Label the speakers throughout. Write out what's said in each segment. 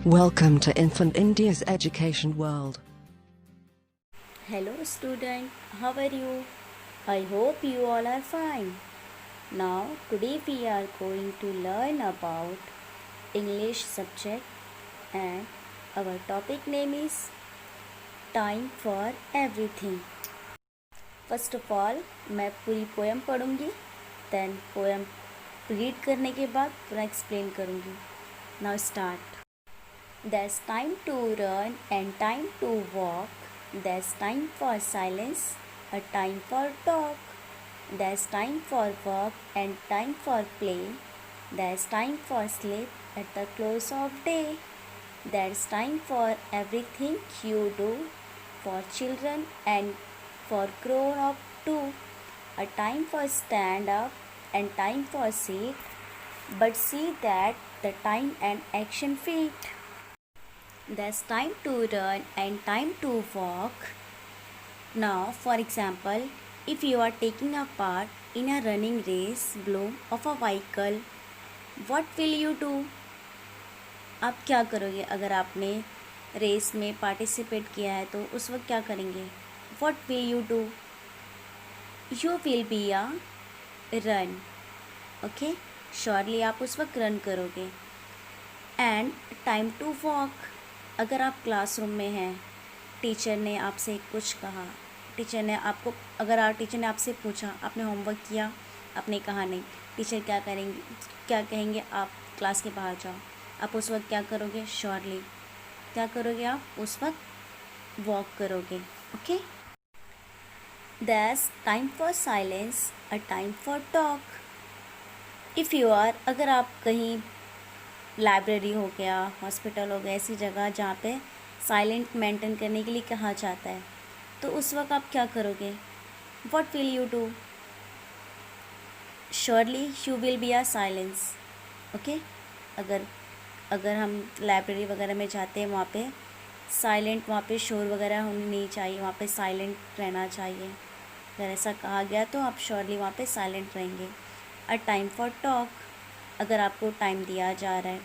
Speaker 1: Welcome to Infant India's education world.
Speaker 2: Hello student, how are you? I hope you all are fine. Now today we are going to learn about English subject and our topic name is Time for Everything. First of all मैं पूरी poem पढ़ूंगी, then poem read करने के बाद पूरा explain करूंगी. Now start. There's time to run and time to walk. There's time for silence, a time for talk. There's time for work and time for play. There's time for sleep at the close of day. There's time for everything you do, for children and for grown up too. A time for stand up and time for sit, but see that the time and action fit. There's time to run and time to walk. Now, for example, if you are taking a part in a running race blow of a vehicle, what will you do? आप क्या करोगे? अगर आपने race में participate किया है तो उस वक्त क्या करेंगे? What will you do? You will be a run. Okay? Surely आप उस वक्त रन करोगे. And time to walk. अगर आप क्लासरूम में हैं, टीचर ने आपसे कुछ कहा, टीचर ने आपसे पूछा, आपने होमवर्क किया, आपने कहा नहीं, टीचर क्या कहेंगे? आप क्लास के बाहर जाओ. आप उस वक्त क्या करोगे? श्योरली क्या करोगे? आप उस वक्त वॉक करोगे. Okay. There's time for silence, a time for talk. If you are, अगर आप कहीं लाइब्रेरी हो गया, हॉस्पिटल हो गया, ऐसी जगह जहाँ पे साइलेंट मेंटेन करने के लिए कहा जाता है, तो उस वक्त आप क्या करोगे? What will you do? Surely you will be a silence. Okay. अगर हम लाइब्रेरी वगैरह में जाते हैं, वहाँ पे साइलेंट, वहाँ पे शोर वगैरह होनी नहीं चाहिए, वहाँ पे साइलेंट रहना चाहिए. अगर ऐसा कहा गया तो आप श्योरली वहाँ पे साइलेंट रहेंगे. A time for talk. अगर आपको टाइम दिया जा रहा है,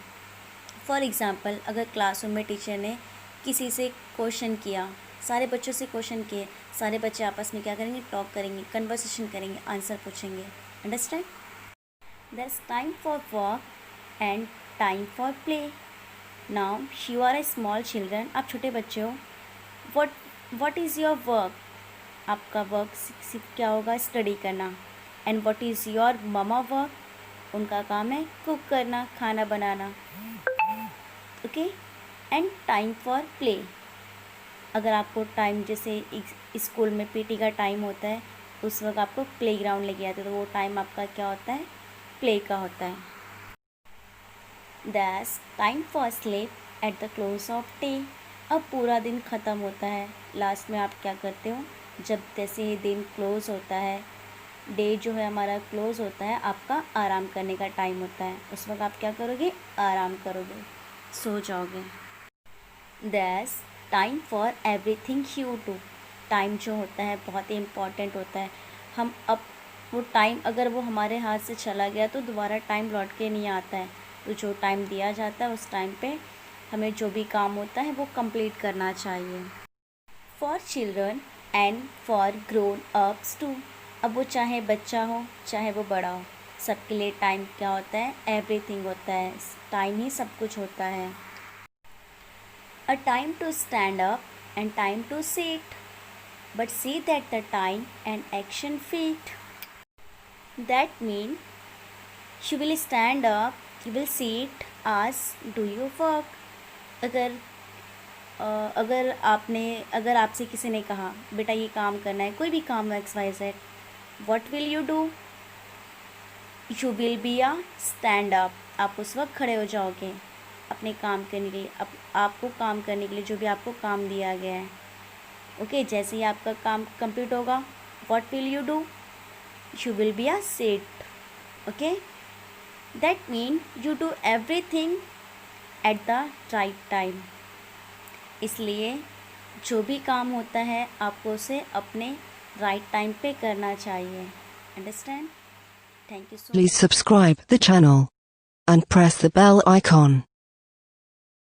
Speaker 2: फॉर एग्ज़ाम्पल अगर क्लासरूम में टीचर ने किसी से क्वेश्चन किया, सारे बच्चों से क्वेश्चन किए, सारे बच्चे आपस में क्या करेंगे? टॉक करेंगे, कन्वर्सेशन करेंगे, आंसर पूछेंगे. Understand? There's time for work and time for play. Now you are a small children. आप छोटे बच्चे हो. What is your work? आपका वर्क सिर्फ क्या होगा? स्टडी करना. And what is your mama work? उनका काम है कुक करना, खाना बनाना. Okay. And time for play. अगर आपको टाइम, जैसे स्कूल में पीटी का टाइम होता है, उस वक्त आपको प्ले ग्राउंड लेके जाते हैं, तो वो टाइम आपका क्या होता है? प्ले का होता है. That's time for sleep at the close of day. अब पूरा दिन ख़त्म होता है, लास्ट में आप क्या करते हो? जब जैसे ही दिन क्लोज होता है, डे जो है हमारा क्लोज होता है, आपका आराम करने का टाइम होता है. उस वक्त आप क्या करोगे? आराम करोगे, सो जाओगे. That's time for everything you do. Time जो होता है बहुत ही इम्पॉर्टेंट होता है. हम अब वो टाइम, अगर वो हमारे हाथ से चला गया तो दोबारा टाइम लौट के नहीं आता है. तो जो टाइम दिया जाता है उस टाइम पे हमें जो भी काम होता है वो कंप्लीट करना चाहिए. For children and for grown ups too. अब वो चाहे बच्चा हो चाहे वो बड़ा हो, सबके लिए टाइम क्या होता है? एवरीथिंग होता है. टाइम ही सब कुछ होता है. A time to stand up and time to sit, but see that the time and action fit. That mean you will stand up, you will sit, ask do you work. अगर आपसे किसी ने कहा बेटा ये काम करना है, कोई भी काम है XYZ, what will you do? You will be a stand up. आप उस वक्त खड़े हो जाओगे अपने काम करने के लिए, आपको काम करने के लिए, जो भी आपको काम दिया गया है. ओके. जैसे ही आपका काम कंप्लीट होगा, what will you do? You will be a sit. Okay. That means you do everything at the right time. इसलिए जो भी काम होता है आपको उसे अपने राइट टाइम पे करना चाहिए. Understand? Thank you so much.
Speaker 1: Please subscribe the channel and press the bell icon.